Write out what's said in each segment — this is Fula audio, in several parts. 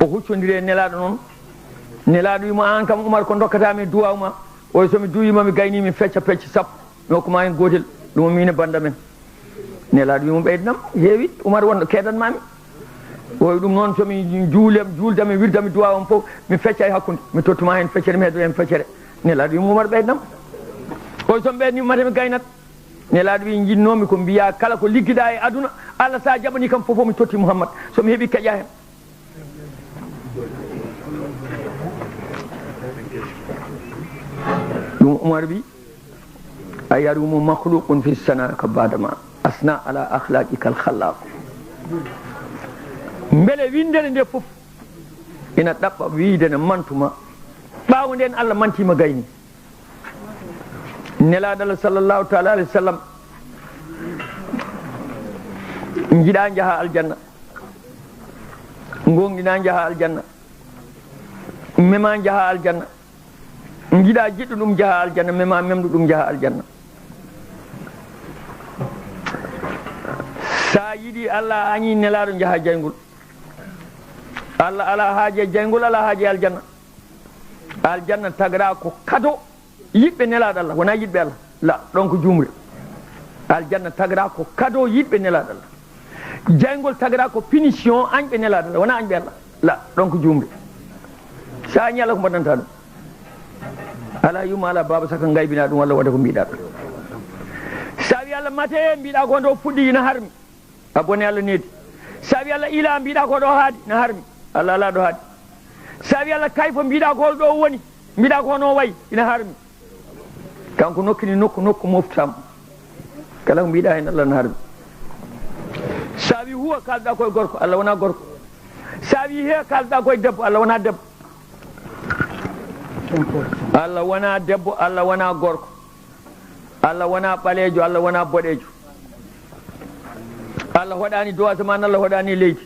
o huccondiri e nelaɗo noon nelaɗo wimo an kam Oumar ko dokkatami duwaw ma oy somi duwima mi gayni mi fecca pecce sappo mi hokkuma hen gotel ɗum min e banda men nelaɗo wimo ɓeydnam heewi Oumar wonɗo keɗanmami oy ɗum noon somi juuldami wirdami duwawam fof mi fecca e hakkude mi tottuma hen feccere mi heeɗo hen feccere nelaɗo wimo Oumar ɓeydnam oy somi ɓeydnima mate mi gaynat nelaɗo wi jinnomi ko mbiya kala ko ligguiɗa e aduna Allah sa jaɓani kam fof mi totti Mouhammad somi heeɓi keƴa hen ɗum Oumar wi a yarumu makhluqun fi sana ka badama asna ala akhlaqika al khallaq beele windere nde fof ina ɗaɓɓa wiide ne mantuma ɓaawo nden Allah mantima gayni nelaɗo Allah sallllahu taala alayhi wa sallam jiiɗa jaaha aljanna gonɗina jaaha aljanna mema jaaha aljanna jiiɗa jiɗɗo ɗum jaaha aljanna mema memɗo ɗum jaaha aljanna sa yiiɗi Allah añi nelaɗo jaaha jaygol Allah ala haaji jaygol ala haaji aljanna aljanna tagra ko kado yiɓɓe nelaɗo Allah wona yiɗɓe Allah la ɗon ko jumre aljanna tagra ko kado yiɗɓe nelaɗo Allah jaygol tagra ko punition añɓe nelaɗo Allah wona añɓe Allah la ɗon ko jumre sa ñala ko mbaɗanta ɗum ala yuma ala baba saka gaybina ɗum walla waɗa ko mbiɗa ɗum sa wi Allah mate mbiɗa ko ndo fuɗɗi ina harmi a bone Allah needi sa wi Allah ila mbiɗa ko ɗo haadi na harmi Allah ala ɗo haadi sa wi Allah kayfo mbiɗa ko ɗo woni mbiɗa ko no wayi ina harmi kanko nokkini nokku moftama kala ko mbiɗa hen Allah na harmi sa wi huwa kalɗa koye gorko Allah wona gorko sa wi he kalɗa koye debbo Allah wona debbo Allah wona debbo Allah wona gorko Allah wona ɓalejo Allah wona boɗejo Allah hoɗani dow asaman Allah hoɗani leydi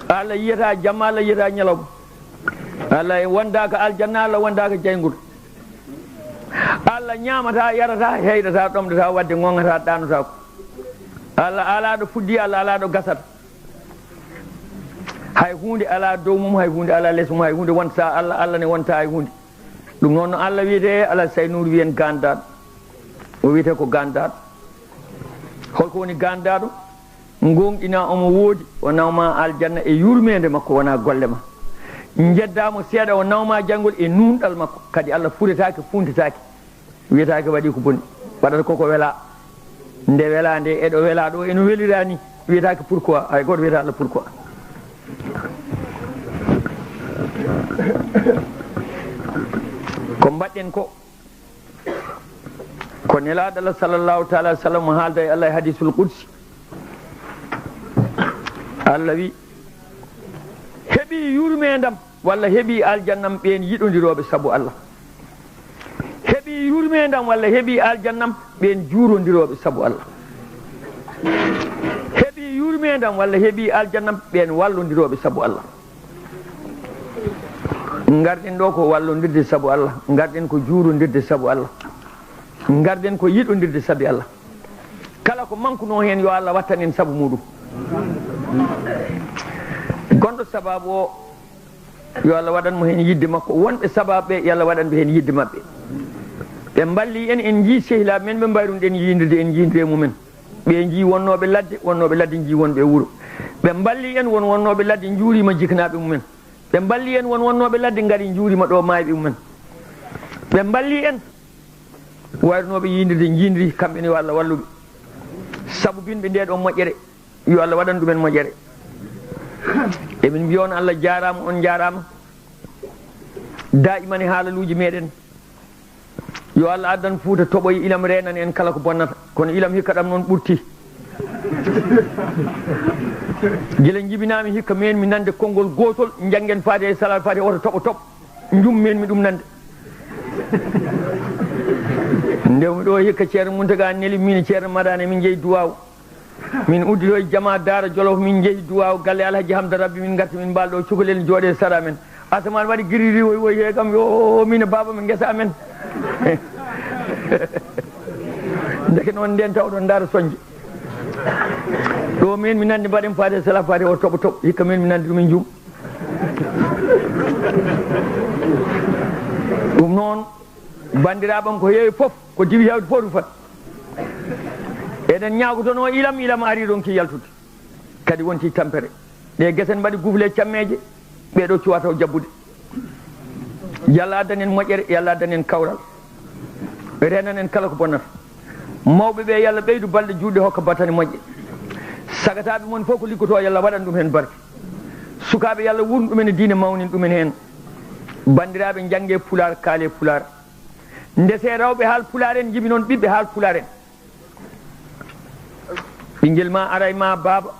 Allah yiyata jamma Allah yiyata ñalawma Allah wondaka aljanna Allah wondaka jaygol Allah ñamata yarata heyɗata ɗomɗata wadde gongata ɗanota ko Allah ala ɗo fuddi Allah ala ɗo gasata hay hunde ala dow mum hay hunde ala less mum hay hunde wonta Allah Allah ne wonta hay hunde ɗum noon no Allah wiyete Allah Saynour wiyen gandaɗo o wiyete ko gandaɗo holko woni gandaɗo gonɗina omo woodi o nawma aljanna e yurmede makko wona golle ma jeddamo seeɗa o nawma janggol e nunɗal makko kadi Allah furetake funtetake wiyetake waɗi ko bonni waɗata koko wela nde wela nde eɗo wela ɗo eno welira ni wiyetake pourquoi hay goto wiyata Allah pourquoi ko mbaɗɗen ko nelaɗo Allah sallllahu taala alih w sallam haalda e Allah e hadisul qudsi Allah wi heeɓi yurmedam walla heeɓi aljannam ɓen yiɗodiroɓe saabu Allah heeɓi yurmedam walla heeɓi aljannam ɓen juurodiroɓe saabu Allah heeɓi yurmedam walla heeɓi aljannam ɓen wallodiroɓe saabu Allah garɗen ɗo ko wallodirde saabu Allah garɗen ko juurodirde saabu Allah garɗen ko yiɗodirde saabi Allah kala ko mankuno hen yo Allah wattan en saabu muɗum gonɗo sababu o yo Allah waɗanmo hen yidde makko wonɓe sababuɓe yo Allah waɗanɓe hen yidde mabɓe ɓe balli en jii sehilaɓe men ɓe mbayruɗen yindirde en jindire mumen ɓe jii wonnoɓe ladde jii wonɓe wuuro ɓe balli en won wonnoɓe ladde juurima jiknaɓe mumen ɓe balli en won wonnoɓe ladde gaari juurima ɗo mayɓe mumen ɓe balli en wayrunoɓe yindirde jindiri kamɓene yo Allah walluɓe saabu binɓe nde ɗon moƴƴere yo Allah waɗan ɗumen moƴƴere emin mbiya on Allah jarama on jarama daiman e haalaluji meɗen yo Allah addan Fuuta toɓoye ilam renani en kala ko bonnata kono ilam hikka ɗam noon ɓurti guila jibinami hikka men mi nande konngol gotol janggen faade e salat faade oto toɓo jummen mi ɗum nande ndewmi ɗo hikka ceerno Muntaga neli min ceerno Madane min jeeyi duwaw min uddito e jama Daara Jolof min jeeyi duwaw galle Alhaji Hamda Rabbi min garti min mbalɗo cukalel jooɗe sara men asaman waɗi giriri woy he kam yo min baba min guesa amen deke noon nden tawɗon Daara Soñje ɗo min mi nandi mbaɗen faade salat faade o toɓo hikka min mi nandi ɗumen juum ɗum noon bandiraɓam ko heewi fof ko diwi hewde fof ɗum fat eɗen ñagotono ilam ari ɗon ki yaltude kadi wonti tampere ɗe guesen mbaɗi gufle cammeje ɓeɗo cuwata o jabbude yalla addanen moƴƴere yalla addanen kawral renanen kala ko bonnata mawɓe ɓe yalla ɓeydu balɗe juuɗe hokka battane moƴƴe sagataɓe mon fof ko liggoto yalla waɗan ɗum hen barke sukaɓe yalla wurn ɗumen e diine mawnin ɗumen hen bandiraɓe jangge pular kaale pular ndese rewɓe haal pular en jibi noon ɓiɓɓe haal pular en ɓinguel ma ara e ma baaba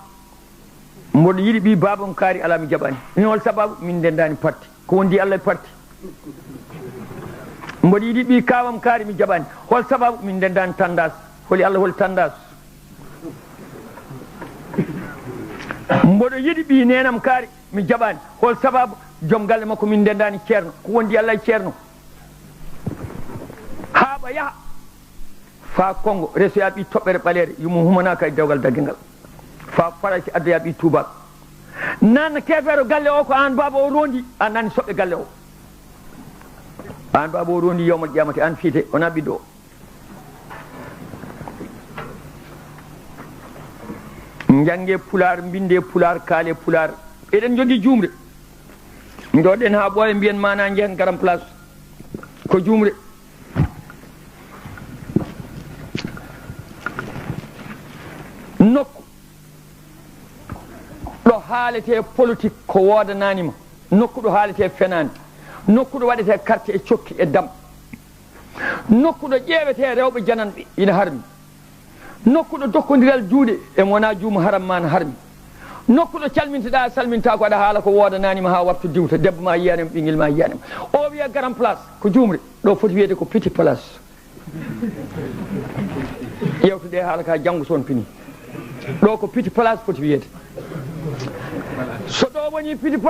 mboɗo yiɗi ɓi babam kaari ala mi jaɓani min hol sababu min ndendani parti ko wondi Allah e parti mboɗo yiɗi ɓi kawam kaari mi jaɓani hol sababu min ndendani tandas holi Allah hol tandas mboɗo yiɗi ɓi nenam kaari mi jaɓani hol sababu joom galle makko min ndendani ceerno ko wondi Allah e ceerno haaɓa yaaha fa Congo resoya ɓi toɓɓere ɓaleere yumo humanaka e dewgal dagge ngal fa Faraci addoya ɓi tubak nanna kefeero galle o ko an baba o rondi an nani soɓɓe galle o an baba o rondi yawmal qiyamati an fiite wona ɓiɗɗo o jange pular binde pular kaale pular eɗen jogui jumre jooɗen ha ɓooya mbiyen mana jehen garam place ko jumre nokku ɗo haalete politique ko wodananima nokku ɗo haalete fenani nokku ɗo waɗete carte e cokki e dam nokku ɗo ƴeewete rewɓe jananɓe ina harmi nokku ɗo dokkodiral juuɗe e wona juuma haram ma ne harmi nokku ɗo calminteɗa salminta ko aɗa haala ko wodananima ha wattu diwta debbo ma yiyanima ɓinguel ma yiyanima o wiya garan place ko jumre ɗo foti wiyede ko petit place ƴewtuɗe haala ka janggo son fini ɗo ko petit place foti wiyede so ɗo woni petit place